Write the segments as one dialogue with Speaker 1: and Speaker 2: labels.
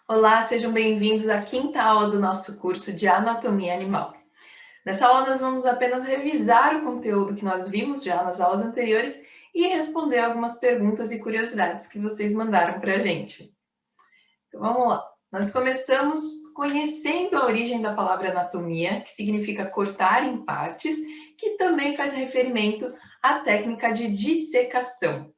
Speaker 1: Olá, sejam bem-vindos à quinta aula do nosso curso de Anatomia Animal. Nessa aula, nós vamos apenas revisar o conteúdo que nós vimos já nas aulas anteriores e responder algumas perguntas e curiosidades que vocês mandaram para a gente. Então, vamos lá. Nós começamos conhecendo a origem da palavra anatomia, que significa cortar em partes, que também faz referimento à técnica de dissecação.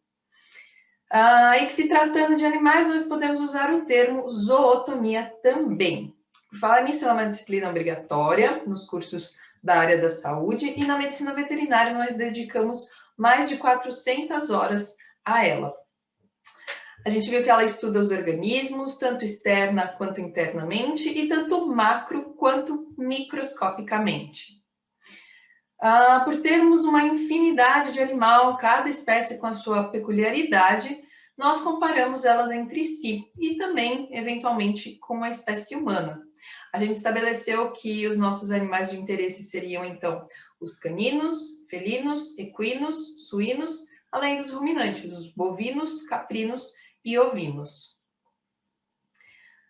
Speaker 1: E que se tratando de animais, nós podemos usar o termo zootomia também. Por falar nisso, é uma disciplina obrigatória nos cursos da área da saúde e na medicina veterinária nós dedicamos mais de 400 horas a ela. A gente viu que ela estuda os organismos, tanto externa quanto internamente, e tanto macro quanto microscopicamente. Por termos uma infinidade de animal, cada espécie com a sua peculiaridade, nós comparamos elas entre si e também, eventualmente, com a espécie humana. A gente estabeleceu que os nossos animais de interesse seriam, então, os caninos, felinos, equinos, suínos, além dos ruminantes, os bovinos, caprinos e ovinos.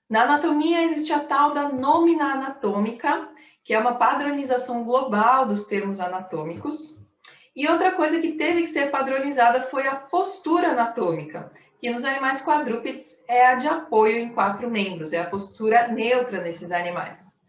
Speaker 1: Na anatomia existe a tal da nómina anatômica, que é uma padronização global dos termos anatômicos. E outra coisa que teve que ser padronizada foi a postura anatômica, que nos animais quadrúpedes é a de apoio em 4 membros, é a postura neutra nesses animais.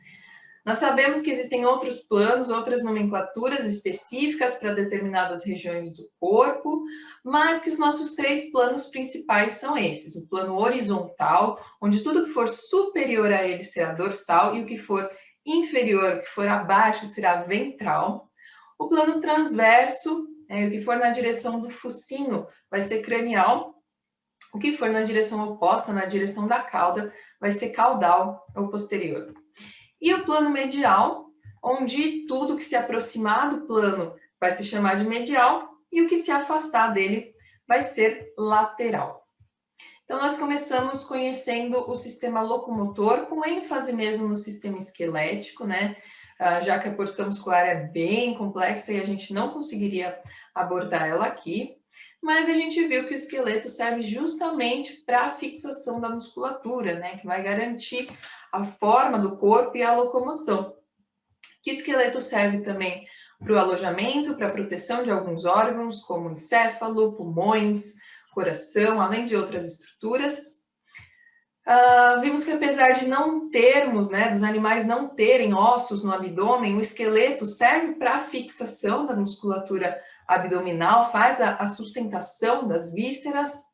Speaker 1: Nós sabemos que existem outros planos, outras nomenclaturas específicas para determinadas regiões do corpo, mas que os nossos 3 planos principais são esses: o plano horizontal, onde tudo que for superior a ele será dorsal, e o que for inferior, o que for abaixo, será ventral. O plano transverso, o que for na direção do focinho, vai ser cranial. O que for na direção oposta, na direção da cauda, vai ser caudal ou posterior. E o plano medial, onde tudo que se aproximar do plano vai se chamar de medial e o que se afastar dele vai ser lateral. Então, nós começamos conhecendo o sistema locomotor, com ênfase mesmo no sistema esquelético, né? Já que a porção muscular é bem complexa e a gente não conseguiria abordar ela aqui, mas a gente viu que o esqueleto serve justamente para a fixação da musculatura, né? Que vai garantir a forma do corpo e a locomoção. Que o esqueleto serve também para o alojamento, para a proteção de alguns órgãos, como encéfalo, pulmões, coração, além de outras estruturas. Vimos que apesar de não termos, né, dos animais não terem ossos no abdômen, o esqueleto serve para a fixação da musculatura abdominal, faz a sustentação das vísceras.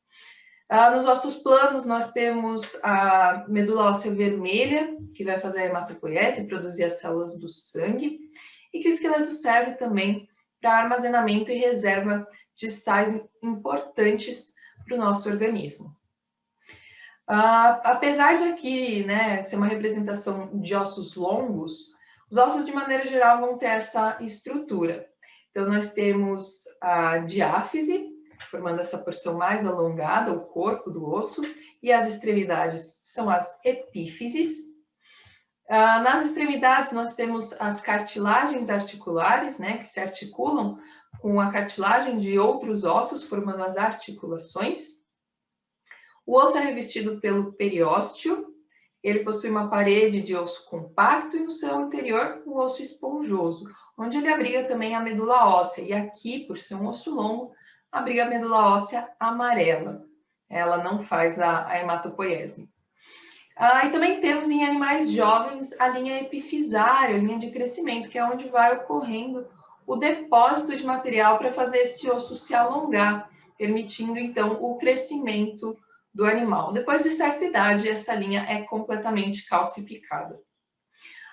Speaker 1: Nos ossos planos, nós temos a medula óssea vermelha, que vai fazer a hematopoiese, produzir as células do sangue, e que o esqueleto serve também para armazenamento e reserva de sais importantes para o nosso organismo. Apesar de aqui, né, ser uma representação de ossos longos, os ossos, de maneira geral, vão ter essa estrutura. Então, nós temos a diáfise, formando essa porção mais alongada, o corpo do osso, e as extremidades são as epífises. Nas extremidades, nós temos as cartilagens articulares, né, que se articulam com a cartilagem de outros ossos, formando as articulações. O osso é revestido pelo periósteo, ele possui uma parede de osso compacto e no seu interior o osso esponjoso, onde ele abriga também a medula óssea. E aqui, por ser um osso longo, abriga a medula óssea amarela. Ela não faz a hematopoiese. E também temos em animais jovens a linha epifisária, a linha de crescimento, que é onde vai ocorrendo o depósito de material para fazer esse osso se alongar, permitindo então o crescimento do animal. Depois de certa idade, essa linha é completamente calcificada.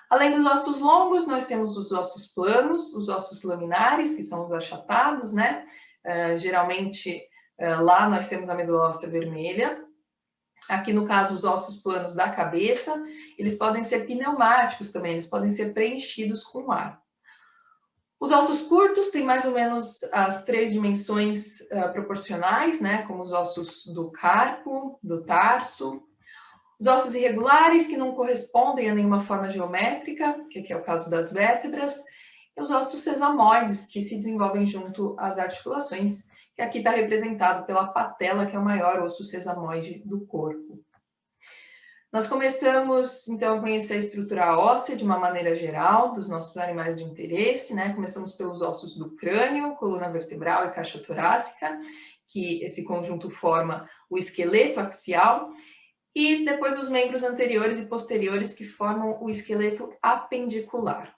Speaker 1: Além dos ossos longos, nós temos os ossos planos, os ossos laminares, que são os achatados, né? Geralmente, lá nós temos a medula óssea vermelha. Aqui, no caso, os ossos planos da cabeça, eles podem ser pneumáticos também, eles podem ser preenchidos com ar. Os ossos curtos têm mais ou menos as 3 dimensões proporcionais, né? Como os ossos do carpo, do tarso. Os ossos irregulares, que não correspondem a nenhuma forma geométrica, que aqui é o caso das vértebras. E os ossos sesamoides, que se desenvolvem junto às articulações, que aqui está representado pela patela, que é o maior osso sesamoide do corpo. Nós começamos, então, a conhecer a estrutura óssea de uma maneira geral dos nossos animais de interesse, né? Começamos pelos ossos do crânio, coluna vertebral e caixa torácica, que esse conjunto forma o esqueleto axial, e depois os membros anteriores e posteriores que formam o esqueleto apendicular.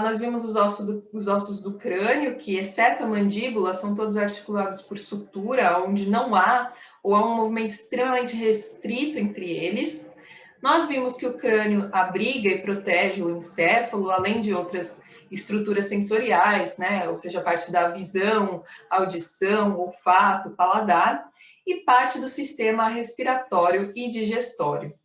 Speaker 1: Nós vimos os ossos do crânio, que, exceto a mandíbula, são todos articulados por sutura, onde não há ou há um movimento extremamente restrito entre eles. Nós vimos que o crânio abriga e protege o encéfalo, além de outras estruturas sensoriais, né? Ou seja, parte da visão, audição, olfato, paladar, e parte do sistema respiratório e digestório.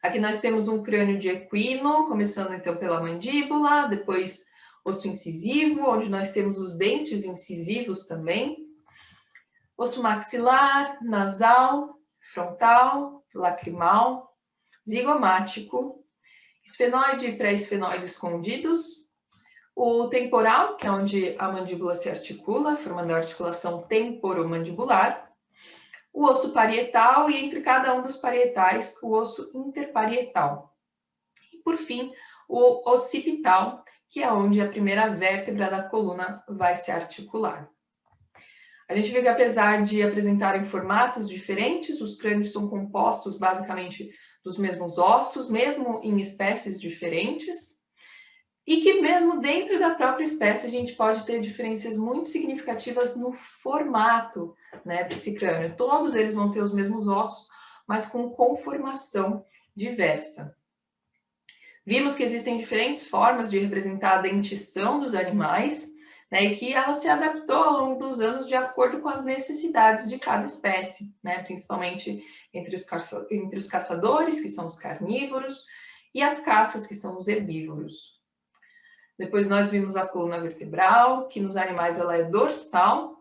Speaker 1: Aqui nós temos um crânio de equino, começando então pela mandíbula, depois osso incisivo, onde nós temos os dentes incisivos também, osso maxilar, nasal, frontal, lacrimal, zigomático, esfenoide e pré-esfenoide escondidos, o temporal, que é onde a mandíbula se articula, formando a articulação temporomandibular, o osso parietal e, entre cada um dos parietais, o osso interparietal. E, por fim, o occipital, que é onde a primeira vértebra da coluna vai se articular. A gente vê que, apesar de apresentarem formatos diferentes, os crânios são compostos basicamente dos mesmos ossos, mesmo em espécies diferentes, e que mesmo dentro da própria espécie a gente pode ter diferenças muito significativas no formato, né, desse crânio. Todos eles vão ter os mesmos ossos, mas com conformação diversa. Vimos que existem diferentes formas de representar a dentição dos animais, né, e que ela se adaptou ao longo dos anos de acordo com as necessidades de cada espécie, né, principalmente entre os caçadores, que são os carnívoros, e as caças, que são os herbívoros. Depois nós vimos a coluna vertebral, que nos animais ela é dorsal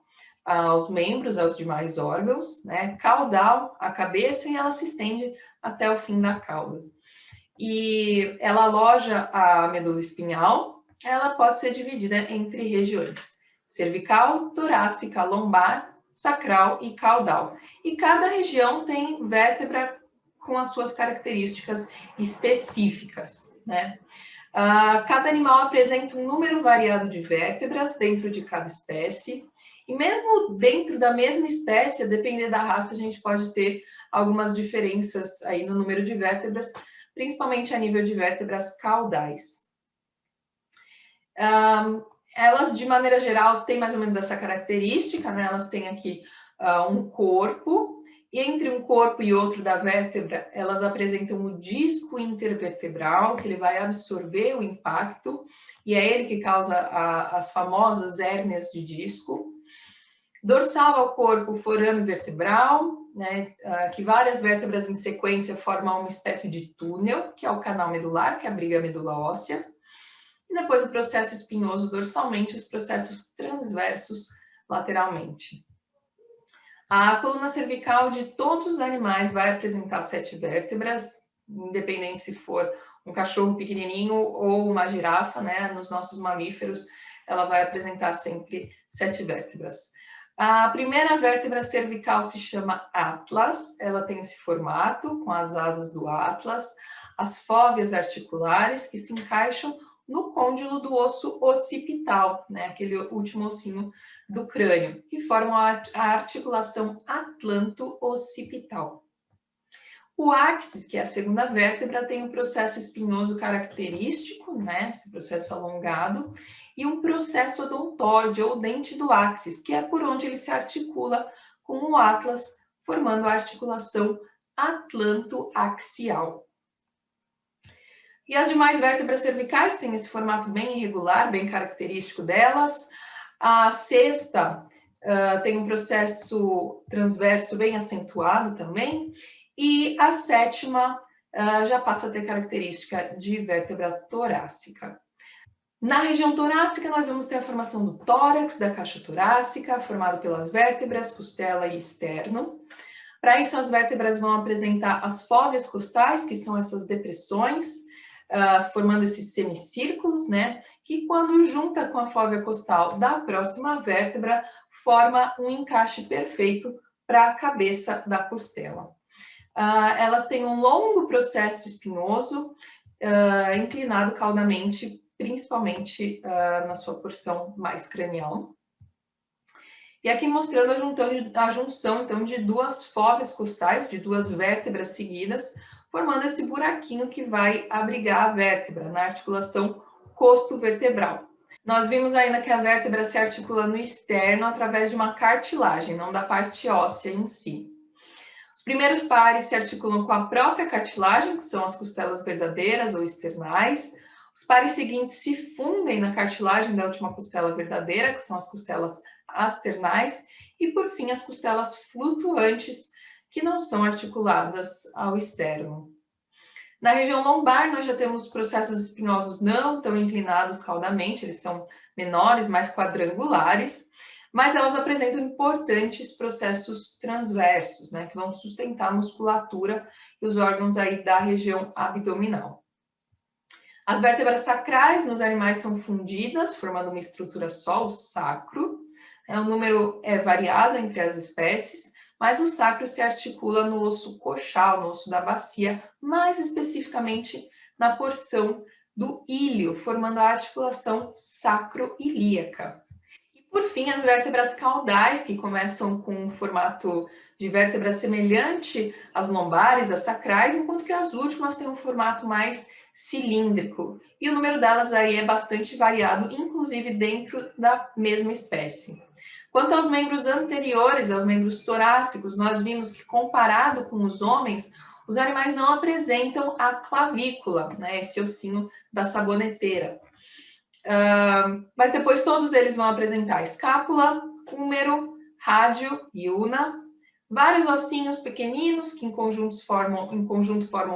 Speaker 1: aos membros, aos demais órgãos, né? Caudal, a cabeça, e ela se estende até o fim da cauda. E ela aloja a medula espinhal, ela pode ser dividida entre regiões: cervical, torácica, lombar, sacral e caudal. E cada região tem vértebra com as suas características específicas, né? Cada animal apresenta um número variado de vértebras dentro de cada espécie, e mesmo dentro da mesma espécie, a depender da raça, a gente pode ter algumas diferenças aí no número de vértebras, principalmente a nível de vértebras caudais. Elas, de maneira geral, têm mais ou menos essa característica, né? Elas têm aqui um corpo, e entre um corpo e outro da vértebra, elas apresentam o disco intervertebral, que ele vai absorver o impacto, e é ele que causa as famosas hérnias de disco. Dorsal ao corpo, forame vertebral, né, que várias vértebras em sequência formam uma espécie de túnel, que é o canal medular, que abriga a medula óssea. E depois o processo espinhoso dorsalmente, os processos transversos lateralmente. A coluna cervical de todos os animais vai apresentar 7 vértebras, independente se for um cachorro pequenininho ou uma girafa, né? Nos nossos mamíferos, ela vai apresentar sempre 7 vértebras. A primeira vértebra cervical se chama atlas, ela tem esse formato, com as asas do atlas, as fóveas articulares que se encaixam no côndilo do osso occipital, né, aquele último ossinho do crânio, que formam a articulação atlanto-occipital. O áxis, que é a segunda vértebra, tem um processo espinhoso característico, né, esse processo alongado, e um processo odontoide, ou dente do áxis, que é por onde ele se articula com o atlas, formando a articulação atlanto-axial. E as demais vértebras cervicais têm esse formato bem irregular, bem característico delas. A sexta tem um processo transverso bem acentuado também. E a sétima já passa a ter característica de vértebra torácica. Na região torácica, nós vamos ter a formação do tórax, da caixa torácica, formado pelas vértebras, costela e externo. Para isso, as vértebras vão apresentar as fóveas costais, que são essas depressões, formando esses semicírculos, né? Que quando junta com a fóvea costal da próxima vértebra, forma um encaixe perfeito para a cabeça da costela. Elas têm um longo processo espinhoso, inclinado caudamente, principalmente na sua porção mais cranial. E aqui mostrando a junção, então, de duas fóveas costais, de duas vértebras seguidas, formando esse buraquinho que vai abrigar a vértebra na articulação costo-vertebral. Nós vimos ainda que a vértebra se articula no externo através de uma cartilagem, não da parte óssea em si. Os primeiros pares se articulam com a própria cartilagem, que são as costelas verdadeiras ou externais. Os pares seguintes se fundem na cartilagem da última costela verdadeira, que são as costelas asternais. E, por fim, as costelas flutuantes, que não são articuladas ao externo. Na região lombar, nós já temos processos espinhosos não tão inclinados caudamente, eles são menores, mais quadrangulares, mas elas apresentam importantes processos transversos, né, que vão sustentar a musculatura e os órgãos aí da região abdominal. As vértebras sacrais nos animais são fundidas, formando uma estrutura só, o sacro. O número é variado entre as espécies, mas o sacro se articula no osso coxal, no osso da bacia, mais especificamente na porção do íleo, formando a articulação sacroilíaca. E, por fim, as vértebras caudais, que começam com um formato de vértebra semelhante às lombares, às sacrais, enquanto que as últimas têm um formato mais cilíndrico. E o número delas aí é bastante variado, inclusive dentro da mesma espécie. Quanto aos membros anteriores, aos membros torácicos, nós vimos que, comparado com os homens, os animais não apresentam a clavícula, né, esse ossinho da saboneteira. Mas depois todos eles vão apresentar escápula, húmero, rádio e una, vários ossinhos pequeninos que em conjunto formam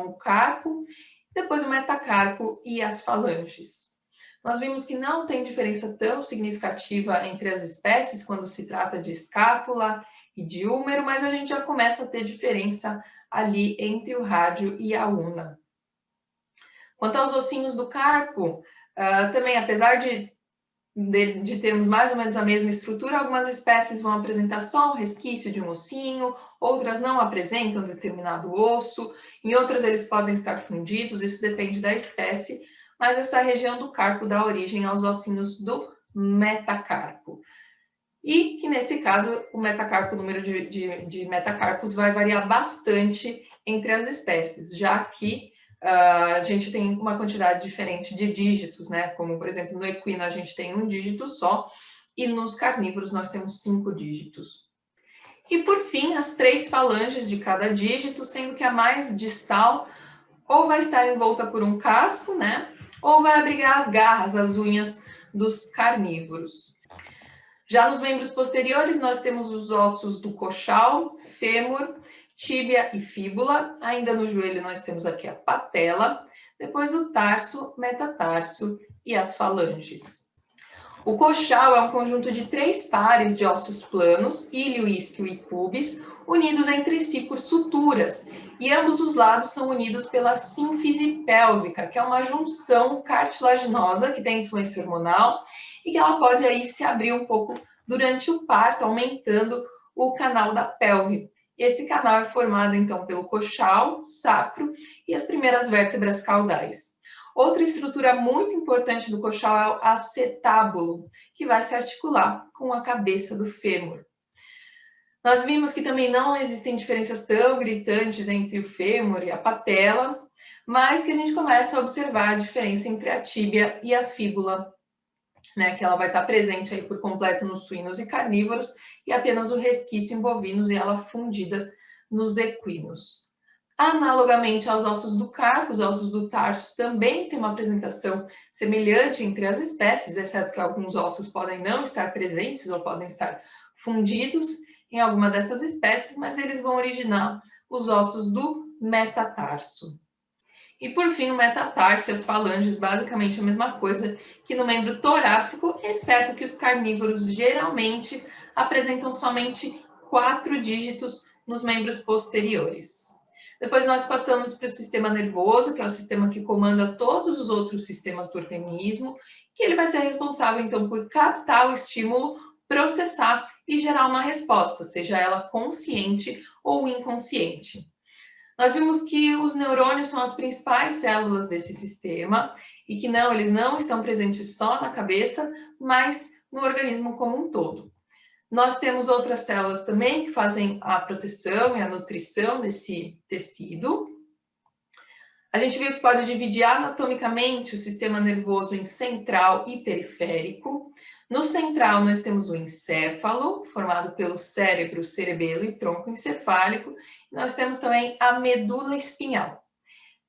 Speaker 1: o carpo, depois o metacarpo e as falanges. Nós vimos que não tem diferença tão significativa entre as espécies quando se trata de escápula e de húmero, mas a gente já começa a ter diferença ali entre o rádio e a una. Quanto aos ossinhos do carpo, também, apesar de termos mais ou menos a mesma estrutura, algumas espécies vão apresentar só um resquício de um ossinho, outras não apresentam determinado osso, em outras eles podem estar fundidos, isso depende da espécie, mas essa região do carpo dá origem aos ossinhos do metacarpo. E que, nesse caso, o metacarpo, o número de metacarpos vai variar bastante entre as espécies, já que a gente tem uma quantidade diferente de dígitos, né? Como, por exemplo, no equino a gente tem um dígito só, e nos carnívoros nós temos 5 dígitos. E, por fim, as 3 falanges de cada dígito, sendo que a mais distal ou vai estar envolta por um casco, né? Ou vai abrigar as garras, as unhas dos carnívoros. Já nos membros posteriores, nós temos os ossos do coxal, fêmur, tíbia e fíbula. Ainda no joelho, nós temos aqui a patela, depois o tarso, metatarso e as falanges. O coxal é um conjunto de 3 pares de ossos planos, íleo, isquio e pubis, unidos entre si por suturas, e ambos os lados são unidos pela sínfise pélvica, que é uma junção cartilaginosa que tem influência hormonal e que ela pode aí se abrir um pouco durante o parto, aumentando o canal da pelve. Esse canal é formado, então, pelo coxal, sacro e as primeiras vértebras caudais. Outra estrutura muito importante do coxal é o acetábulo, que vai se articular com a cabeça do fêmur. Nós vimos que também não existem diferenças tão gritantes entre o fêmur e a patela, mas que a gente começa a observar a diferença entre a tíbia e a fíbula, né, que ela vai estar presente aí por completo nos suínos e carnívoros, e apenas o resquício em bovinos e ela fundida nos equinos. Analogamente aos ossos do carpo, os ossos do tarso também têm uma apresentação semelhante entre as espécies, exceto que alguns ossos podem não estar presentes ou podem estar fundidos em alguma dessas espécies, mas eles vão originar os ossos do metatarso. E, por fim, o metatarso e as falanges, basicamente a mesma coisa que no membro torácico, exceto que os carnívoros geralmente apresentam somente 4 dígitos nos membros posteriores. Depois nós passamos para o sistema nervoso, que é o sistema que comanda todos os outros sistemas do organismo, que ele vai ser responsável, então, por captar o estímulo, processar e gerar uma resposta, seja ela consciente ou inconsciente. Nós vimos que os neurônios são as principais células desse sistema e que eles não estão presentes só na cabeça, mas no organismo como um todo. Nós temos outras células também que fazem a proteção e a nutrição desse tecido. A gente viu que pode dividir anatomicamente o sistema nervoso em central e periférico. No central, nós temos o encéfalo, formado pelo cérebro, cerebelo e tronco encefálico. Nós temos também a medula espinhal.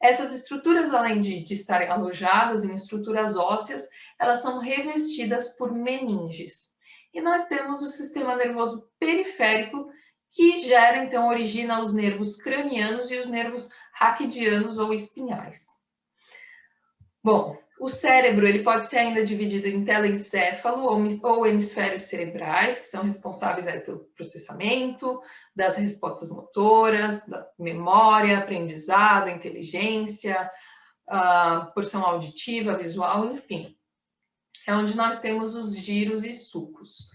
Speaker 1: Essas estruturas, além de estarem alojadas em estruturas ósseas, elas são revestidas por meninges. E nós temos o sistema nervoso periférico, que gera, então, origina os nervos cranianos e os nervos raquidianos ou espinhais. Bom, o cérebro ele pode ser ainda dividido em telencéfalo ou hemisférios cerebrais, que são responsáveis aí pelo processamento das respostas motoras, da memória, aprendizado, inteligência, porção auditiva, visual, enfim. É onde nós temos os giros e sulcos.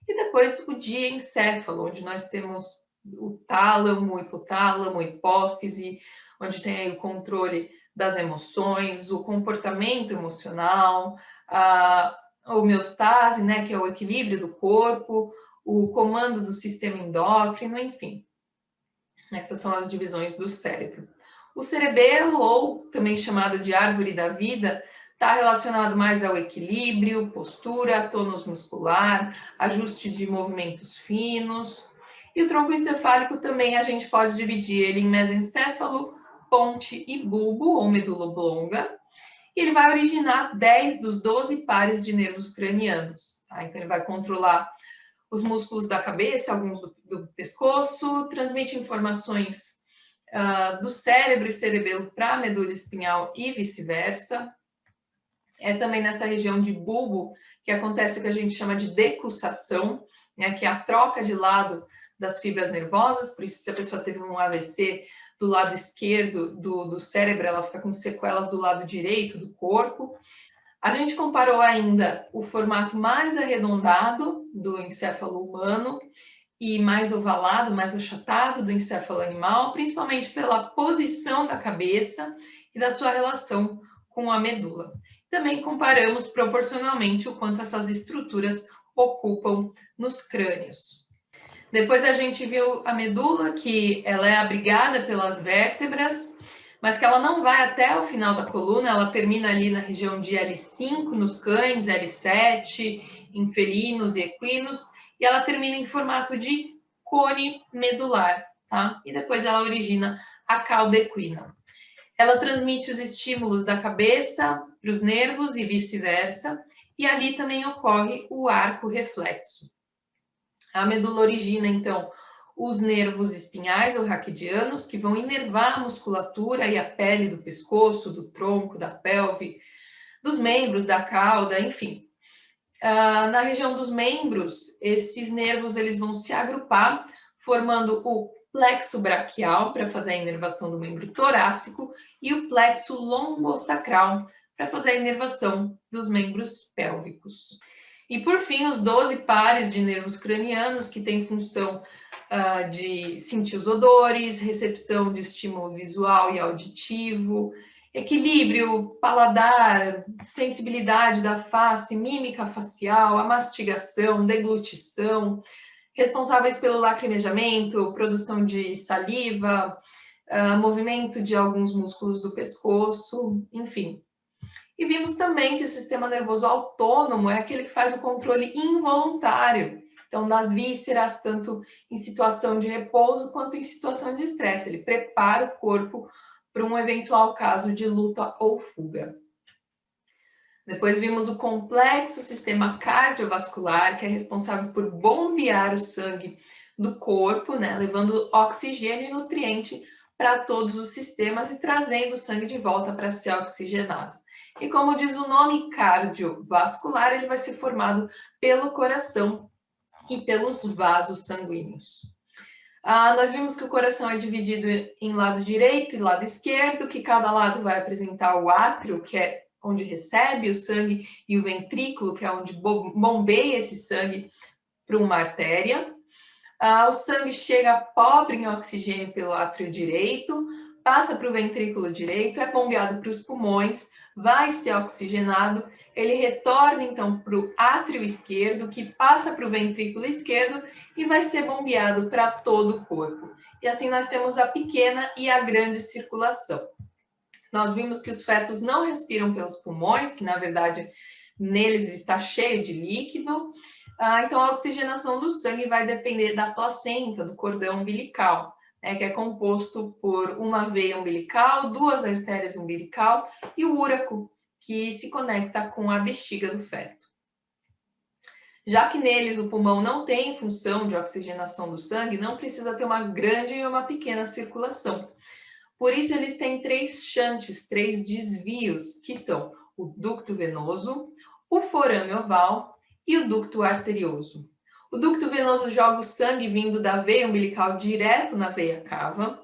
Speaker 1: E depois o diencéfalo, onde nós temos o tálamo, o hipotálamo, a hipófise, onde tem aí o controle das emoções, o comportamento emocional, a homeostase, né, que é o equilíbrio do corpo, o comando do sistema endócrino, enfim. Essas são as divisões do cérebro. O cerebelo, ou também chamado de árvore da vida, está relacionado mais ao equilíbrio, postura, tônus muscular, ajuste de movimentos finos. E o tronco encefálico também a gente pode dividir ele em mesencéfalo, ponte e bulbo, ou medula oblonga. E ele vai originar 10 dos 12 pares de nervos cranianos. Tá? Então, ele vai controlar os músculos da cabeça, alguns do pescoço, transmite informações do cérebro e cerebelo para a medula espinhal e vice-versa. É também nessa região de bulbo que acontece o que a gente chama de decussação, né, que é a troca de lado das fibras nervosas. Por isso, se a pessoa teve um AVC do lado esquerdo do cérebro, ela fica com sequelas do lado direito do corpo. A gente comparou ainda o formato mais arredondado do encéfalo humano e mais ovalado, mais achatado do encéfalo animal, principalmente pela posição da cabeça e da sua relação com a medula. Também comparamos proporcionalmente o quanto essas estruturas ocupam nos crânios. Depois a gente viu a medula, que ela é abrigada pelas vértebras, mas que ela não vai até o final da coluna, ela termina ali na região de L5 nos cães, L7 em felinos e equinos, e ela termina em formato de cone medular, tá? E depois ela origina a cauda equina. Ela transmite os estímulos da cabeça para os nervos e vice-versa, e ali também ocorre o arco reflexo. A medula origina, então, os nervos espinhais ou raquidianos, que vão inervar a musculatura e a pele do pescoço, do tronco, da pelve, dos membros, da cauda, enfim. Na região dos membros, esses nervos eles vão se agrupar, formando o plexo braquial, para fazer a inervação do membro torácico, e o plexo lombosacral, para fazer a inervação dos membros pélvicos. E, por fim, os 12 pares de nervos cranianos, que têm função de sentir os odores, recepção de estímulo visual e auditivo, equilíbrio, paladar, sensibilidade da face, mímica facial, a mastigação, deglutição, responsáveis pelo lacrimejamento, produção de saliva, movimento de alguns músculos do pescoço, enfim. E vimos também que o sistema nervoso autônomo é aquele que faz o controle involuntário, então das vísceras, tanto em situação de repouso quanto em situação de estresse. Ele prepara o corpo para um eventual caso de luta ou fuga. Depois vimos o complexo sistema cardiovascular, que é responsável por bombear o sangue do corpo, né, levando oxigênio e nutriente para todos os sistemas e trazendo o sangue de volta para ser oxigenado. E como diz o nome cardiovascular, ele vai ser formado pelo coração e pelos vasos sanguíneos. Nós vimos que o coração é dividido em lado direito e lado esquerdo, que cada lado vai apresentar o átrio, que é onde recebe o sangue, e o ventrículo, que é onde bombeia esse sangue para uma artéria. O sangue chega pobre em oxigênio pelo átrio direito, passa para o ventrículo direito, é bombeado para os pulmões, vai ser oxigenado, ele retorna então para o átrio esquerdo, que passa para o ventrículo esquerdo e vai ser bombeado para todo o corpo. E assim nós temos a pequena e a grande circulação. Nós vimos que os fetos não respiram pelos pulmões, que na verdade neles está cheio de líquido. Então a oxigenação do sangue vai depender da placenta, do cordão umbilical, né, que é composto por uma veia umbilical, duas artérias umbilical e o úraco, que se conecta com a bexiga do feto. Já que neles o pulmão não tem função de oxigenação do sangue, não precisa ter uma grande e uma pequena circulação. Por isso, eles têm três shunts, três desvios, que são o ducto venoso, o forame oval e o ducto arterioso. O ducto venoso joga o sangue vindo da veia umbilical direto na veia cava.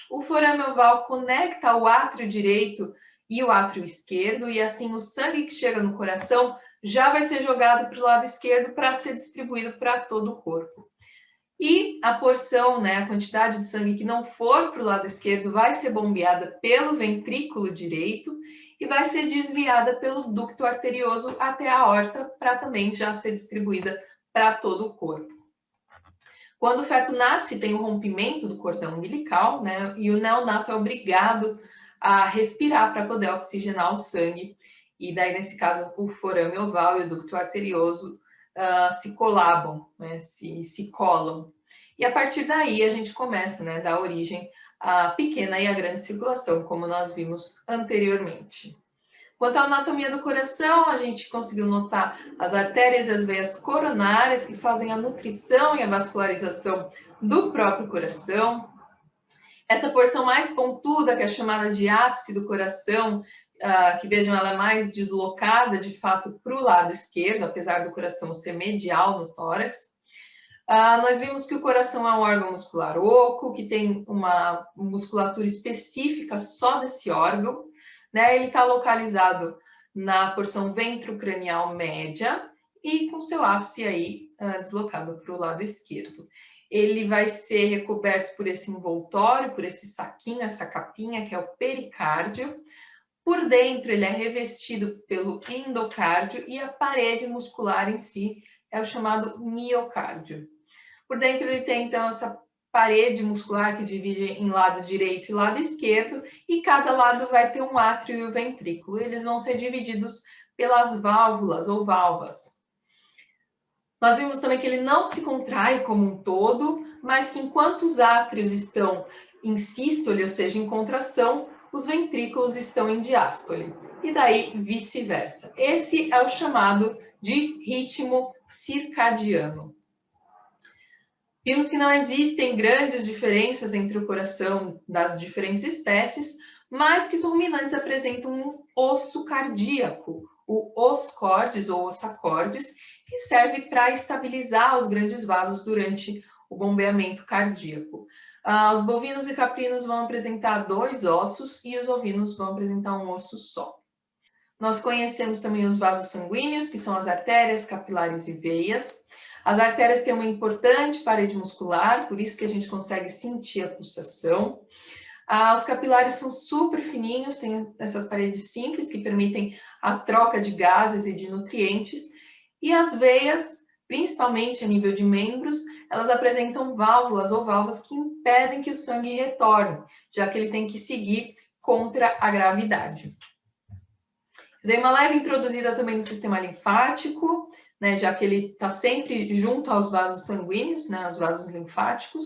Speaker 1: O forame oval conecta o átrio direito e o átrio esquerdo, e assim o sangue que chega no coração já vai ser jogado para o lado esquerdo para ser distribuído para todo o corpo. E a porção, né, a quantidade de sangue que não for para o lado esquerdo vai ser bombeada pelo ventrículo direito e vai ser desviada pelo ducto arterioso até a aorta para também já ser distribuída para todo o corpo. Quando o feto nasce, tem o rompimento do cordão umbilical, né, e o neonato é obrigado a respirar para poder oxigenar o sangue. E daí, nesse caso, o forame oval e o ducto arterioso se colabam, né, se colam. E a partir daí a gente começa, né, dar origem à pequena e à grande circulação, como nós vimos anteriormente. Quanto à anatomia do coração, a gente conseguiu notar as artérias e as veias coronárias que fazem a nutrição e a vascularização do próprio coração. Essa porção mais pontuda, que é chamada de ápice do coração, que vejam, ela é mais deslocada de fato para o lado esquerdo, apesar do coração ser medial no tórax. Nós vimos que o coração é um órgão muscular oco, que tem uma musculatura específica só desse órgão, né? Ele está localizado na porção ventrocranial média e com seu ápice aí deslocado para o lado esquerdo. Ele vai ser recoberto por esse envoltório, por esse saquinho, essa capinha, que é o pericárdio. Por dentro, ele é revestido pelo endocárdio e a parede muscular em si é o chamado miocárdio. Por dentro, ele tem, então, essa parede muscular que divide em lado direito e lado esquerdo, e cada lado vai ter um átrio e o ventrículo. Eles vão ser divididos pelas válvulas ou valvas. Nós vimos também que ele não se contrai como um todo, mas que enquanto os átrios estão em sístole, ou seja, em contração, os ventrículos estão em diástole. E daí vice-versa. Esse é o chamado de ritmo circadiano. Vimos que não existem grandes diferenças entre o coração das diferentes espécies, mas que os ruminantes apresentam um osso cardíaco, o os cordes ou ossacordes, que serve para estabilizar os grandes vasos durante o bombeamento cardíaco. Os bovinos e caprinos vão apresentar dois ossos e os ovinos vão apresentar um osso só. Nós conhecemos também os vasos sanguíneos, que são as artérias, capilares e veias. As artérias têm uma importante parede muscular, por isso que a gente consegue sentir a pulsação. Os capilares são super fininhos, têm essas paredes simples que permitem a troca de gases e de nutrientes. E as veias, principalmente a nível de membros, elas apresentam válvulas ou valvas que impedem que o sangue retorne, já que ele tem que seguir contra a gravidade. Eu dei uma leve introduzida também no sistema linfático, né, já que ele está sempre junto aos vasos sanguíneos, né, os vasos linfáticos.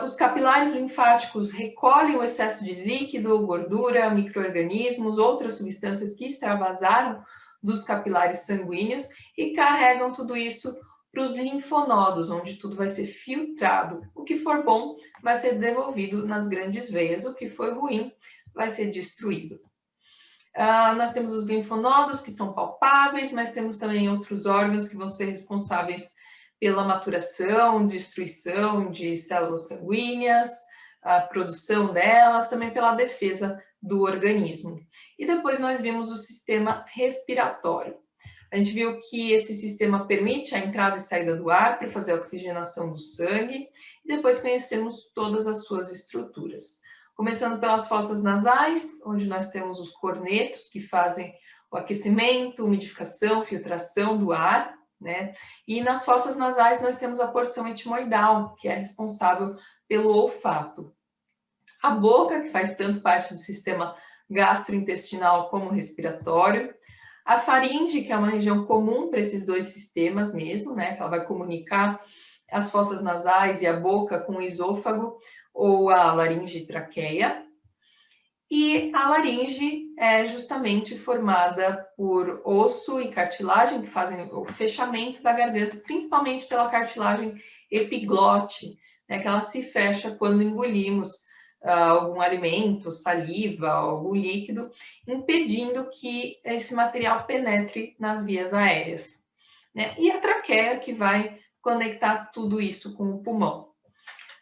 Speaker 1: Os capilares linfáticos recolhem o excesso de líquido, gordura, micro-organismos, outras substâncias que extravasaram dos capilares sanguíneos e carregam tudo isso para os linfonodos, onde tudo vai ser filtrado. O que for bom vai ser devolvido nas grandes veias, o que for ruim vai ser destruído. Nós temos os linfonodos, que são palpáveis, mas temos também outros órgãos que vão ser responsáveis pela maturação, destruição de células sanguíneas, a produção delas, também pela defesa do organismo. E depois nós vimos o sistema respiratório. A gente viu que esse sistema permite a entrada e saída do ar para fazer a oxigenação do sangue, e depois conhecemos todas as suas estruturas. começando pelas fossas nasais, onde nós temos os cornetos, que fazem o aquecimento, umidificação, filtração do ar, né? E nas fossas nasais nós temos a porção etimoidal, que é responsável pelo olfato. A boca, que faz tanto parte do sistema gastrointestinal como respiratório. A faringe, que é uma região comum para esses dois sistemas mesmo, né? Que ela vai comunicar as fossas nasais e a boca com o esôfago ou a laringe e traqueia. E a laringe é justamente formada por osso e cartilagem, que fazem o fechamento da garganta, principalmente pela cartilagem epiglote, né, que ela se fecha quando engolimos algum alimento, saliva, algum líquido, impedindo que esse material penetre nas vias aéreas, né? E a traqueia, que vai conectar tudo isso com o pulmão.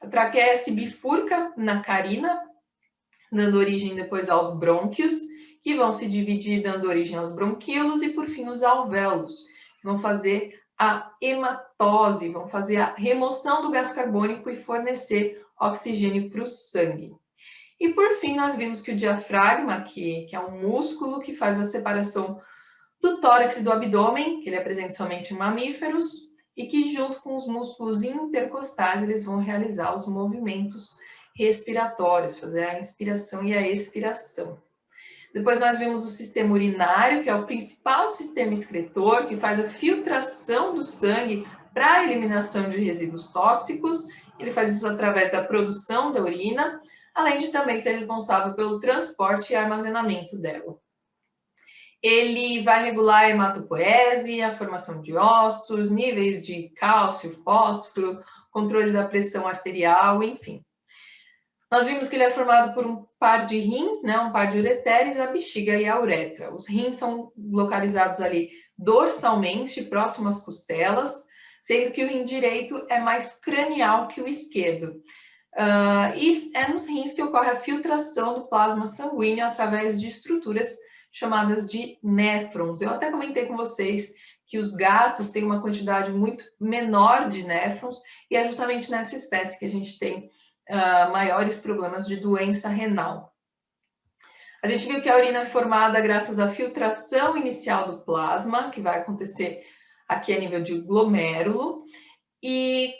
Speaker 1: A traqueia se bifurca na carina, dando origem depois aos brônquios, que vão se dividir dando origem aos bronquíolos e, por fim, os alvéolos, que vão fazer a hematose, vão fazer a remoção do gás carbônico e fornecer oxigênio para o sangue. E, por fim, nós vimos que o diafragma, que é um músculo que faz a separação do tórax e do abdômen, que ele é presente somente em mamíferos, e que, junto com os músculos intercostais, eles vão realizar os movimentos respiratórios, fazer a inspiração e a expiração. Depois nós vimos o sistema urinário, que é o principal sistema excretor, que faz a filtração do sangue para a eliminação de resíduos tóxicos. Ele faz isso através da produção da urina, além de também ser responsável pelo transporte e armazenamento dela. Ele vai regular a hematopoese, a formação de ossos, níveis de cálcio, fósforo, controle da pressão arterial, enfim. Nós vimos que ele é formado por um par de rins, né, um par de ureteres, a bexiga e a uretra. Os rins são localizados ali dorsalmente, próximo às costelas, sendo que o rim direito é mais cranial que o esquerdo. E é nos rins que ocorre a filtração do plasma sanguíneo através de estruturas chamadas de néfrons. Eu até comentei com vocês que os gatos têm uma quantidade muito menor de néfrons, e é justamente nessa espécie que a gente tem maiores problemas de doença renal. A gente viu que a urina é formada graças à filtração inicial do plasma, que vai acontecer aqui a nível de glomérulo, e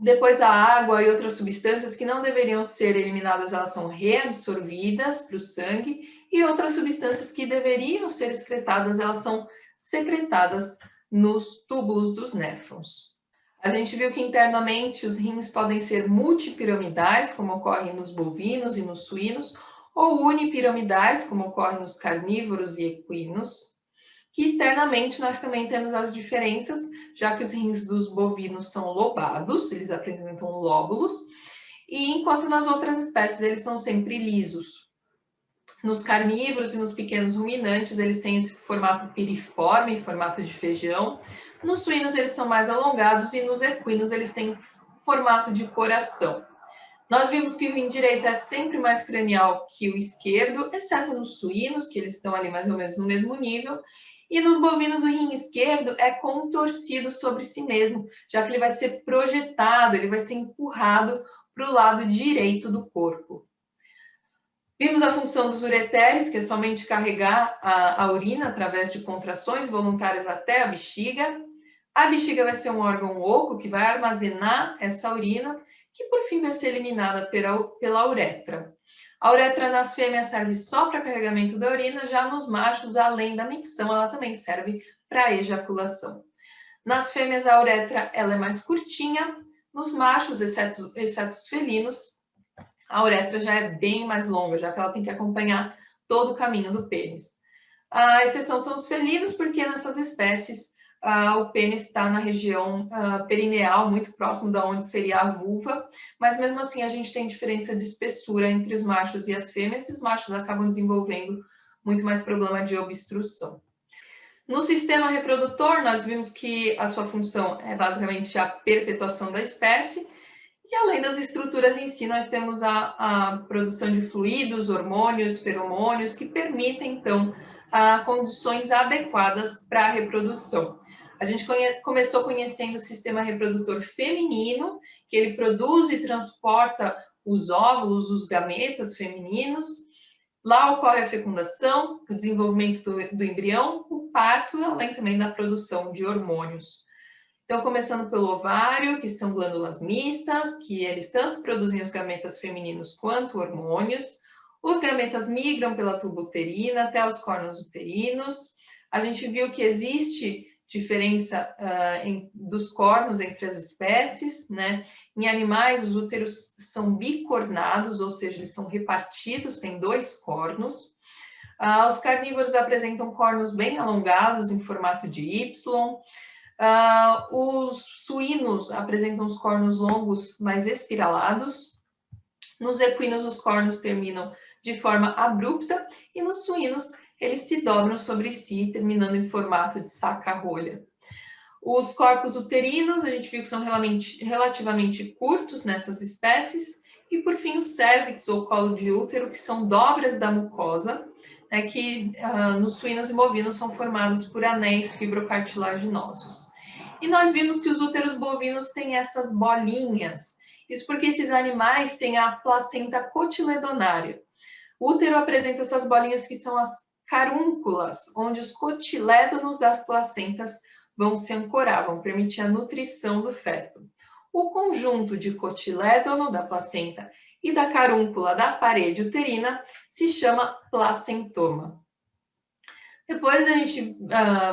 Speaker 1: depois a água e outras substâncias que não deveriam ser eliminadas, elas são reabsorvidas para o sangue, e outras substâncias que deveriam ser excretadas, elas são secretadas nos túbulos dos néfrons. A gente viu que internamente os rins podem ser multipiramidais, como ocorre nos bovinos e nos suínos, ou unipiramidais, como ocorre nos carnívoros e equinos. Que externamente nós também temos as diferenças, já que os rins dos bovinos são lobados, eles apresentam lóbulos, e enquanto nas outras espécies eles são sempre lisos. Nos carnívoros e nos pequenos ruminantes, eles têm esse formato piriforme, formato de feijão. Nos suínos, eles são mais alongados, e nos equinos, eles têm formato de coração. Nós vimos que o rim direito é sempre mais cranial que o esquerdo, exceto nos suínos, que eles estão ali mais ou menos no mesmo nível. E nos bovinos, o rim esquerdo é contorcido sobre si mesmo, já que ele vai ser projetado, ele vai ser empurrado para o lado direito do corpo. Vimos a função dos ureteres, que é somente carregar a urina através de contrações voluntárias até a bexiga. A bexiga vai ser um órgão oco que vai armazenar essa urina, que por fim vai ser eliminada pela uretra. A uretra nas fêmeas serve só para carregamento da urina, já nos machos, além da micção, ela também serve para ejaculação. Nas fêmeas, a uretra ela é mais curtinha, nos machos, exceto os felinos, a uretra já é bem mais longa, já que ela tem que acompanhar todo o caminho do pênis. A exceção são os felinos, porque nessas espécies o pênis está na região perineal, muito próximo da onde seria a vulva, mas mesmo assim a gente tem diferença de espessura entre os machos e as fêmeas, e os machos acabam desenvolvendo muito mais problema de obstrução. No sistema reprodutor, nós vimos que a sua função é basicamente a perpetuação da espécie. E além das estruturas em si, nós temos a produção de fluidos, hormônios, feromônios, que permitem, então, condições adequadas para a reprodução. A gente começou conhecendo o sistema reprodutor feminino, que ele produz e transporta os óvulos, os gametas femininos. Lá ocorre a fecundação, o desenvolvimento do embrião, o parto, além também da produção de hormônios. Então, começando pelo ovário, que são glândulas mistas, que eles tanto produzem os gametas femininos quanto hormônios. Os gametas migram pela tuba uterina até os cornos uterinos. A gente viu que existe diferença dos cornos entre as espécies, né? Em animais, os úteros são bicornados, ou seja, eles são repartidos, tem 2 cornos. Os carnívoros apresentam cornos bem alongados em formato de Y. Os suínos apresentam os cornos longos, mais espiralados. Nos equinos, os cornos terminam de forma abrupta e nos suínos, eles se dobram sobre si, terminando em formato de saca-rolha. Os corpos uterinos, a gente viu que são relativamente curtos nessas espécies. E, por fim, os cérvix, ou colo de útero, que são dobras da mucosa, né, que nos suínos e bovinos são formados por anéis fibrocartilaginosos. E nós vimos que os úteros bovinos têm essas bolinhas. Isso porque esses animais têm a placenta cotiledonária. O útero apresenta essas bolinhas que são as carúnculas, onde os cotilédonos das placentas vão se ancorar, vão permitir a nutrição do feto. O conjunto de cotilédono da placenta e da carúncula da parede uterina se chama placentoma. Depois a gente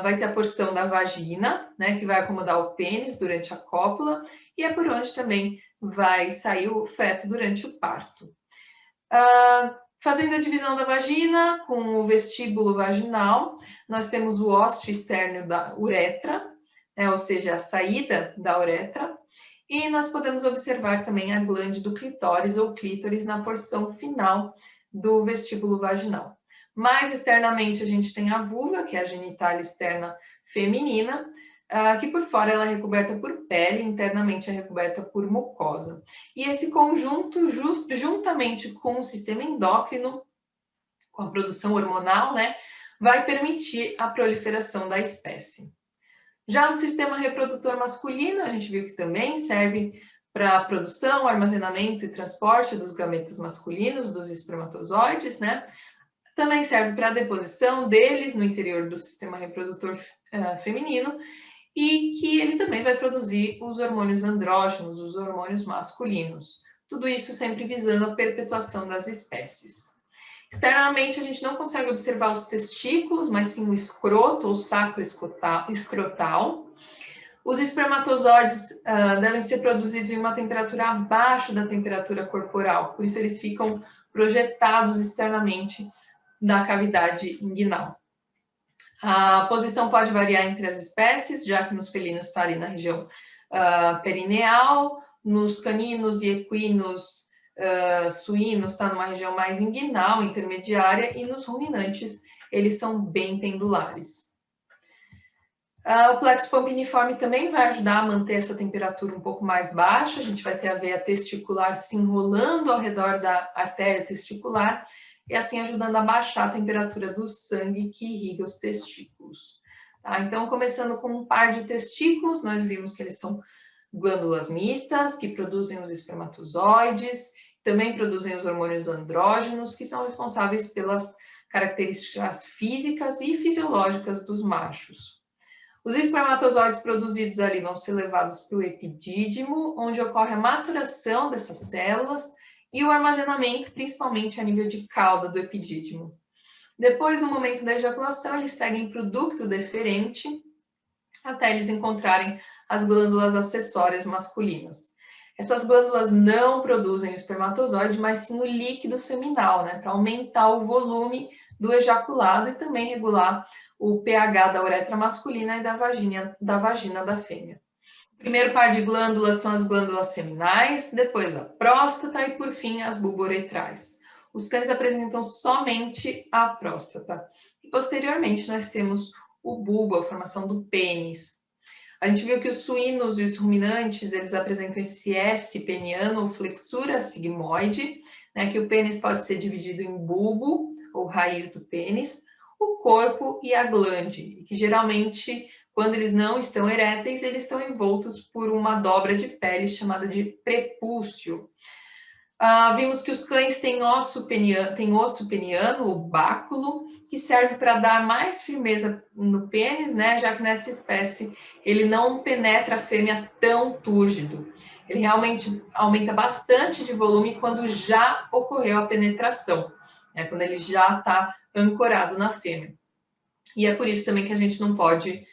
Speaker 1: vai ter a porção da vagina, né, que vai acomodar o pênis durante a cópula, e é por onde também vai sair o feto durante o parto. Fazendo a divisão da vagina com o vestíbulo vaginal, nós temos o ósseo externo da uretra, né, ou seja, a saída da uretra, e nós podemos observar também a glande do clitóris ou clítoris na porção final do vestíbulo vaginal. Mais externamente, a gente tem a vulva, que é a genitália externa feminina, que por fora ela é recoberta por pele, internamente é recoberta por mucosa. E esse conjunto, juntamente com o sistema endócrino, com a produção hormonal, né, vai permitir a proliferação da espécie. Já no sistema reprodutor masculino, a gente viu que também serve para a produção, armazenamento e transporte dos gametas masculinos, dos espermatozoides, né? Também serve para a deposição deles no interior do sistema reprodutor feminino e que ele também vai produzir os hormônios andrógenos, os hormônios masculinos. Tudo isso sempre visando a perpetuação das espécies. Externamente, a gente não consegue observar os testículos, mas sim o escroto ou sacro escrotal. Os espermatozoides devem ser produzidos em uma temperatura abaixo da temperatura corporal, por isso eles ficam projetados externamente da cavidade inguinal. A posição pode variar entre as espécies, já que nos felinos está ali na região perineal, nos caninos e equinos suínos está numa região mais inguinal, intermediária, e nos ruminantes eles são bem pendulares. O plexo pampiniforme também vai ajudar a manter essa temperatura um pouco mais baixa, a gente vai ter a veia testicular se enrolando ao redor da artéria testicular, e assim ajudando a baixar a temperatura do sangue que irriga os testículos. Tá? Então, começando com um par de testículos, nós vimos que eles são glândulas mistas, que produzem os espermatozoides, também produzem os hormônios andrógenos, que são responsáveis pelas características físicas e fisiológicas dos machos. Os espermatozoides produzidos ali vão ser levados para o epidídimo, onde ocorre a maturação dessas células e o armazenamento, principalmente a nível de cauda do epidídimo. Depois, no momento da ejaculação, eles seguem para o ducto deferente, até eles encontrarem as glândulas acessórias masculinas. Essas glândulas não produzem o espermatozoide, mas sim o líquido seminal, né, para aumentar o volume do ejaculado e também regular o pH da uretra masculina e da vagina da fêmea. O primeiro par de glândulas são as glândulas seminais, depois a próstata e, por fim, as bulbouretrais. Os cães apresentam somente a próstata. E, posteriormente, nós temos o bulbo, a formação do pênis. A gente viu que os suínos e os ruminantes, eles apresentam esse S peniano, ou flexura sigmoide, né, que o pênis pode ser dividido em bulbo, ou raiz do pênis, o corpo e a glande, e que geralmente, quando eles não estão eréteis, eles estão envoltos por uma dobra de pele chamada de prepúcio. Vimos que os cães têm osso peniano, o báculo, que serve para dar mais firmeza no pênis, né? Já que nessa espécie ele não penetra a fêmea tão túrgido. Ele realmente aumenta bastante de volume quando já ocorreu a penetração, né? Quando ele já está ancorado na fêmea. E é por isso também que a gente não pode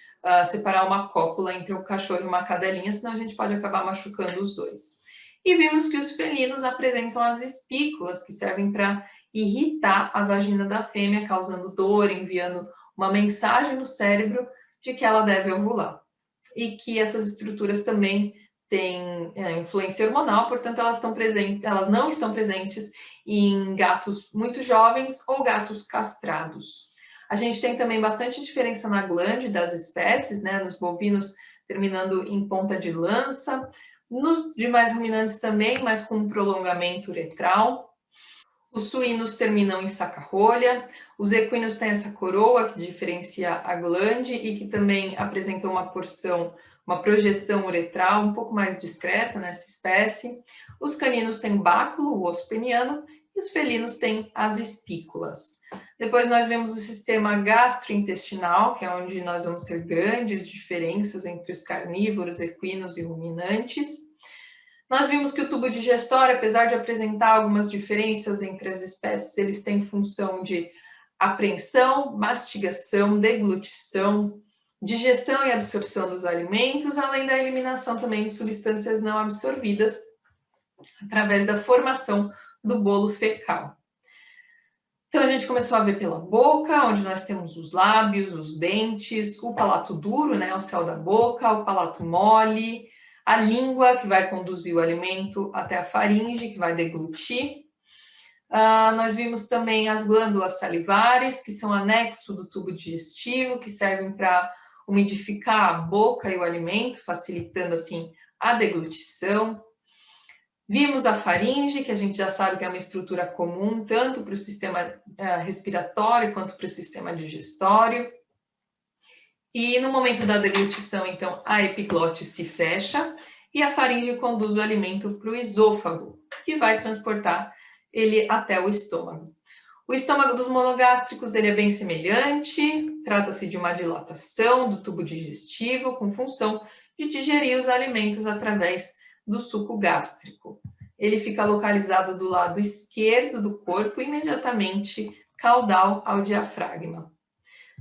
Speaker 1: separar uma cópula entre um cachorro e uma cadelinha, senão a gente pode acabar machucando os dois. E vimos que os felinos apresentam as espículas, que servem para irritar a vagina da fêmea, causando dor, enviando uma mensagem no cérebro de que ela deve ovular. E que essas estruturas também têm influência hormonal, portanto, elas não estão presentes em gatos muito jovens ou gatos castrados. A gente tem também bastante diferença na glande das espécies, né? Nos bovinos terminando em ponta de lança, nos demais ruminantes também, mas com um prolongamento uretral. Os suínos terminam em saca-rolha, os equinos têm essa coroa que diferencia a glande e que também apresenta uma projeção uretral um pouco mais discreta nessa espécie. Os caninos têm báculo, o osso peniano, e os felinos têm as espículas. Depois nós vemos o sistema gastrointestinal, que é onde nós vamos ter grandes diferenças entre os carnívoros, equinos e ruminantes. Nós vimos que o tubo digestório, apesar de apresentar algumas diferenças entre as espécies, eles têm função de apreensão, mastigação, deglutição, digestão e absorção dos alimentos, além da eliminação também de substâncias não absorvidas através da formação do bolo fecal. Então, a gente começou a ver pela boca, onde nós temos os lábios, os dentes, o palato duro, né, o céu da boca, o palato mole, a língua, que vai conduzir o alimento até a faringe, que vai deglutir. Nós vimos também as glândulas salivares, que são anexo do tubo digestivo, que servem para umidificar a boca e o alimento, facilitando, assim, a deglutição. Vimos a faringe, que a gente já sabe que é uma estrutura comum tanto para o sistema respiratório quanto para o sistema digestório. E no momento da deglutição, então, a epiglote se fecha e a faringe conduz o alimento para o esôfago, que vai transportar ele até o estômago. O estômago dos monogástricos ele é bem semelhante, trata-se de uma dilatação do tubo digestivo com função de digerir os alimentos através do suco gástrico. Ele fica localizado do lado esquerdo do corpo, imediatamente caudal ao diafragma.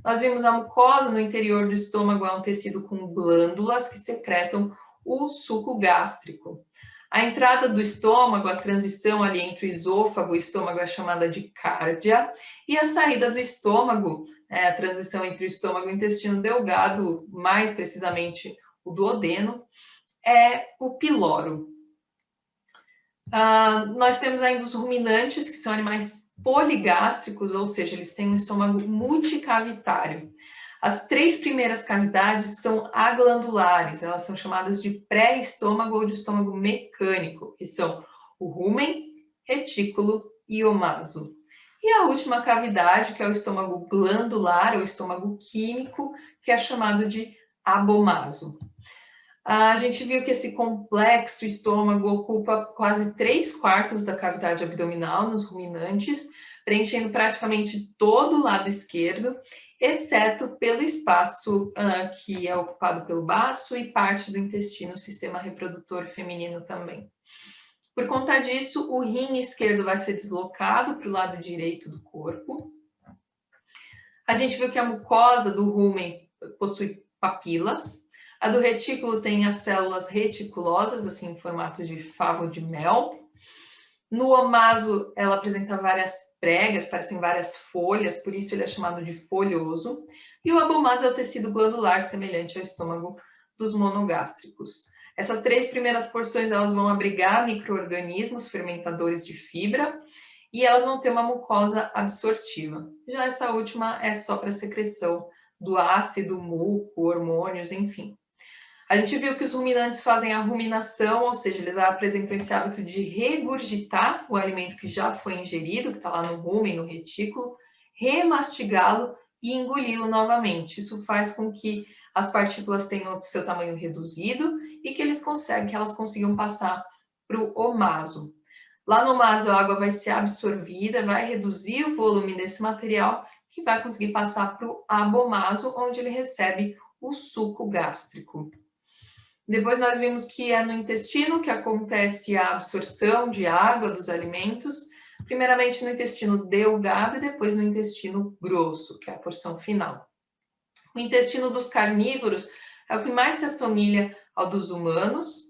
Speaker 1: Nós vimos a mucosa no interior do estômago, é um tecido com glândulas que secretam o suco gástrico. A entrada do estômago, a transição ali entre o esôfago e o estômago é chamada de cárdia, e a saída do estômago, a transição entre o estômago e o intestino delgado, mais precisamente o duodeno, é o piloro. Nós temos ainda os ruminantes, que são animais poligástricos, ou seja, eles têm um estômago multicavitário. As 3 primeiras cavidades são aglandulares, elas são chamadas de pré-estômago ou de estômago mecânico, que são o rumen, retículo e omaso. E a última cavidade, que é o estômago glandular ou estômago químico, que é chamado de abomaso. A gente viu que esse complexo estômago ocupa quase 3/4 da cavidade abdominal nos ruminantes, preenchendo praticamente todo o lado esquerdo, exceto pelo espaço que é ocupado pelo baço e parte do intestino, sistema reprodutor feminino também. Por conta disso, o rim esquerdo vai ser deslocado para o lado direito do corpo. A gente viu que a mucosa do rumen possui papilas. A do retículo tem as células reticulosas, assim, em formato de favo de mel. No omaso, ela apresenta várias pregas, parecem várias folhas, por isso ele é chamado de folhoso. E o abomaso é o tecido glandular semelhante ao estômago dos monogástricos. Essas 3 primeiras porções elas vão abrigar micro-organismos fermentadores de fibra e elas vão ter uma mucosa absortiva. Já essa última é só para secreção do ácido, muco, hormônios, enfim. A gente viu que os ruminantes fazem a ruminação, ou seja, eles apresentam esse hábito de regurgitar o alimento que já foi ingerido, que está lá no rumen, no retículo, remastigá-lo e engoli-lo novamente. Isso faz com que as partículas tenham o seu tamanho reduzido e que elas consigam passar para o omaso. Lá no maso, a água vai ser absorvida, vai reduzir o volume desse material, que vai conseguir passar para o abomaso, onde ele recebe o suco gástrico. Depois nós vimos que é no intestino que acontece a absorção de água dos alimentos, primeiramente no intestino delgado e depois no intestino grosso, que é a porção final. O intestino dos carnívoros é o que mais se assemelha ao dos humanos,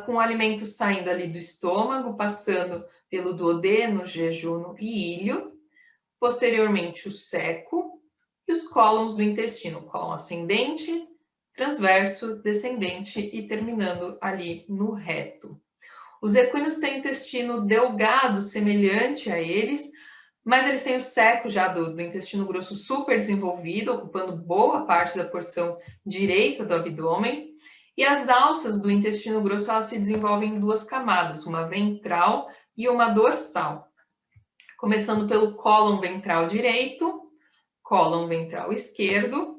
Speaker 1: com alimentos saindo ali do estômago, passando pelo duodeno, jejuno e íleo, posteriormente o seco e os cólons do intestino, cólon ascendente, transverso, descendente e terminando ali no reto. Os equinos têm intestino delgado, semelhante a eles, mas eles têm o seco já do intestino grosso super desenvolvido, ocupando boa parte da porção direita do abdômen. E as alças do intestino grosso elas se desenvolvem em duas camadas, uma ventral e uma dorsal. Começando pelo cólon ventral direito, cólon ventral esquerdo,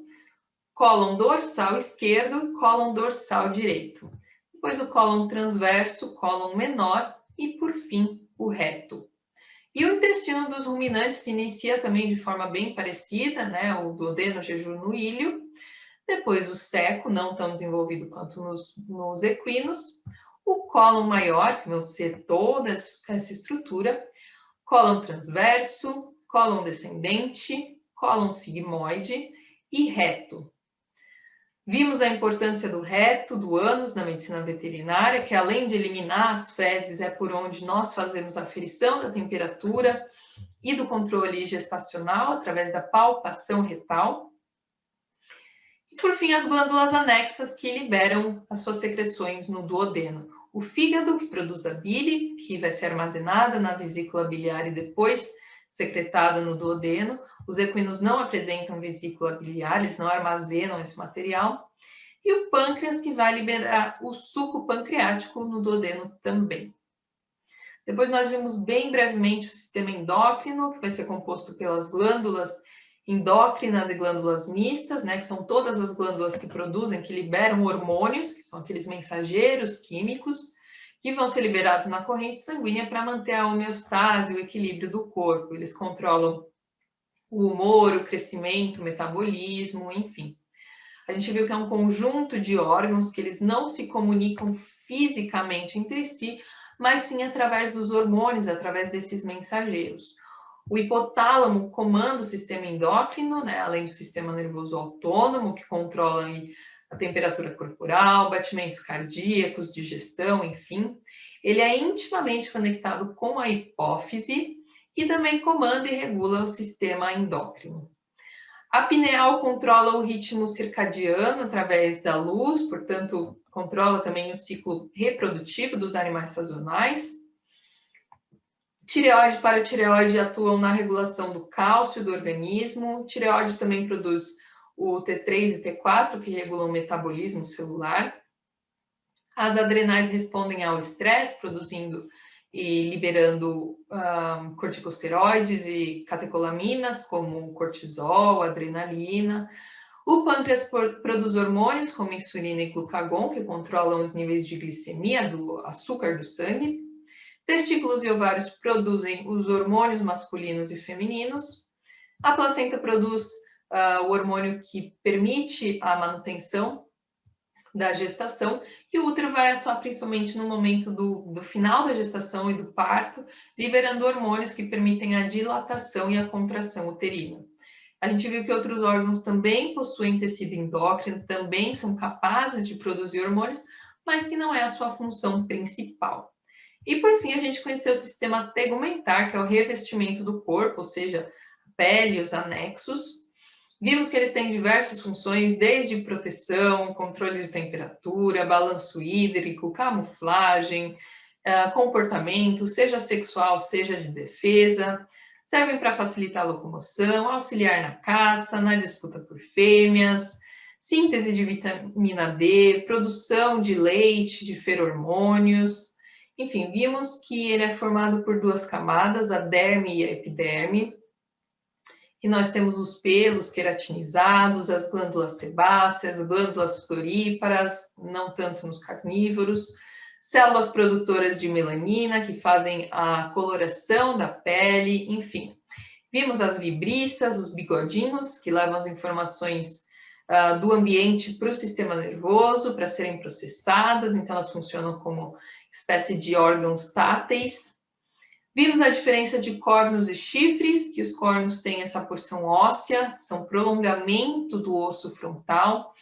Speaker 1: cólon dorsal esquerdo, cólon dorsal direito. Depois o cólon transverso, cólon menor e, por fim, o reto. E o intestino dos ruminantes se inicia também de forma bem parecida, né? O duodeno, jejuno, íleo. Depois o seco, não tão desenvolvido quanto nos equinos. O cólon maior, que vai ser toda essa estrutura. Cólon transverso, cólon descendente, cólon sigmoide e reto. Vimos a importância do reto, do ânus na medicina veterinária, que além de eliminar as fezes, é por onde nós fazemos a aferição da temperatura e do controle gestacional, através da palpação retal. E, por fim, as glândulas anexas, que liberam as suas secreções no duodeno. O fígado, que produz a bile, que vai ser armazenada na vesícula biliar e depois secretada no duodeno. Os equinos não apresentam vesícula biliar, eles não armazenam esse material. E o pâncreas, que vai liberar o suco pancreático no duodeno também. Depois nós vimos bem brevemente o sistema endócrino, que vai ser composto pelas glândulas endócrinas e glândulas mistas, né, que são todas as glândulas que produzem, que liberam hormônios, que são aqueles mensageiros químicos, que vão ser liberados na corrente sanguínea para manter a homeostase, o equilíbrio do corpo. Eles controlam o humor, o crescimento, o metabolismo, enfim. A gente viu que é um conjunto de órgãos que eles não se comunicam fisicamente entre si, mas sim através dos hormônios, através desses mensageiros. O hipotálamo comanda o sistema endócrino, né, além do sistema nervoso autônomo, que controla aí a temperatura corporal, batimentos cardíacos, digestão, enfim. Ele é intimamente conectado com a hipófise e também comanda e regula o sistema endócrino. A pineal controla o ritmo circadiano através da luz, portanto, controla também o ciclo reprodutivo dos animais sazonais. Tireoide e paratireoide atuam na regulação do cálcio do organismo. Tireoide também produz o T3 e T4, que regulam o metabolismo celular. As adrenais respondem ao estresse, produzindo e liberando corticosteroides e catecolaminas, como cortisol, adrenalina. O pâncreas produz hormônios, como insulina e glucagon, que controlam os níveis de glicemia, do açúcar do sangue. Testículos e ovários produzem os hormônios masculinos e femininos. A placenta produz o hormônio que permite a manutenção da gestação, e o útero vai atuar principalmente no momento do final da gestação e do parto, liberando hormônios que permitem a dilatação e a contração uterina. A gente viu que outros órgãos também possuem tecido endócrino, também são capazes de produzir hormônios, mas que não é a sua função principal. E por fim, a gente conheceu o sistema tegumentar, que é o revestimento do corpo, ou seja, a pele e os anexos. Vimos que eles têm diversas funções, desde proteção, controle de temperatura, balanço hídrico, camuflagem, comportamento, seja sexual, seja de defesa. Servem para facilitar a locomoção, auxiliar na caça, na disputa por fêmeas, síntese de vitamina D, produção de leite, de feromônios. Enfim, vimos que ele é formado por duas camadas, a derme e a epiderme. E nós temos os pelos queratinizados, as glândulas sebáceas, glândulas sudoríparas, não tanto nos carnívoros, células produtoras de melanina, que fazem a coloração da pele, enfim. Vimos as vibriças, os bigodinhos, que levam as informações do ambiente para o sistema nervoso, para serem processadas, então elas funcionam como espécie de órgãos táteis. Vimos a diferença de córneos e chifres, que os córneos têm essa porção óssea, são prolongamento do osso frontal,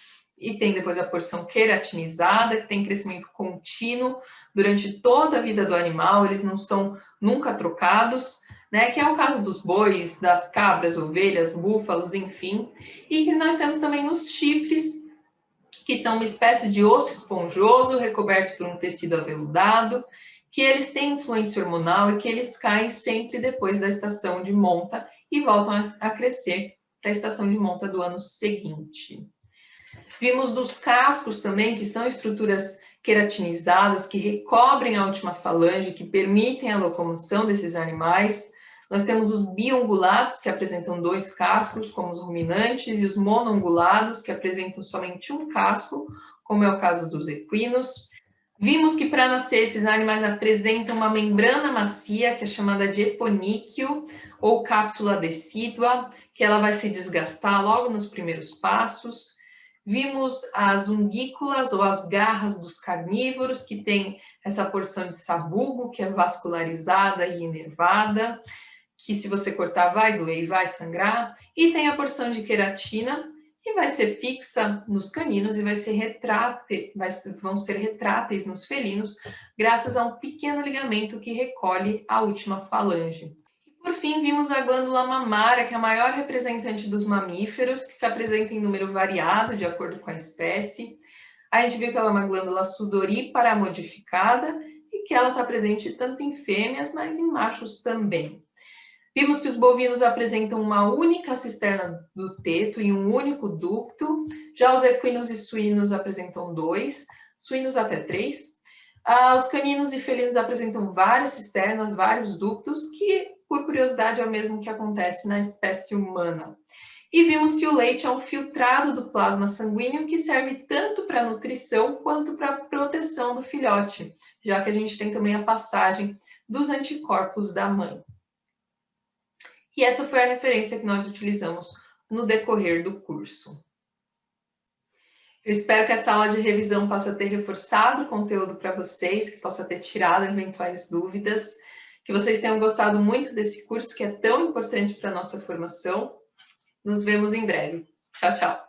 Speaker 1: e tem depois a porção queratinizada, que tem crescimento contínuo durante toda a vida do animal, eles não são nunca trocados, né? Que é o caso dos bois, das cabras, ovelhas, búfalos, enfim. E que nós temos também nos chifres, que são uma espécie de osso esponjoso recoberto por um tecido aveludado, que eles têm influência hormonal e que eles caem sempre depois da estação de monta e voltam a crescer para a estação de monta do ano seguinte. Vimos dos cascos também, que são estruturas queratinizadas, que recobrem a última falange, que permitem a locomoção desses animais. Nós temos os biungulados, que apresentam 2 cascos, como os ruminantes, e os monoungulados, que apresentam somente um casco, como é o caso dos equinos. Vimos que para nascer esses animais apresentam uma membrana macia, que é chamada de eponíqueo, ou cápsula decídua, que ela vai se desgastar logo nos primeiros passos. Vimos as ungículas ou as garras dos carnívoros, que tem essa porção de sabugo, que é vascularizada e inervada, que se você cortar vai doer e vai sangrar. E tem a porção de queratina, que vai ser fixa nos caninos e vão ser retráteis nos felinos, graças a um pequeno ligamento que recolhe a última falange. Por fim, vimos a glândula mamária, que é a maior representante dos mamíferos, que se apresenta em número variado, de acordo com a espécie. A gente viu que ela é uma glândula sudorípara modificada e que ela está presente tanto em fêmeas, mas em machos também. Vimos que os bovinos apresentam uma única cisterna do teto e um único ducto. Já os equinos e suínos apresentam 2, suínos até 3. Os caninos e felinos apresentam várias cisternas, vários ductos, que, por curiosidade, é o mesmo que acontece na espécie humana. E vimos que o leite é um filtrado do plasma sanguíneo que serve tanto para nutrição quanto para proteção do filhote, já que a gente tem também a passagem dos anticorpos da mãe. E essa foi a referência que nós utilizamos no decorrer do curso. Eu espero que essa aula de revisão possa ter reforçado o conteúdo para vocês, que possa ter tirado eventuais dúvidas, que vocês tenham gostado muito desse curso que é tão importante para a nossa formação. Nos vemos em breve. Tchau, tchau!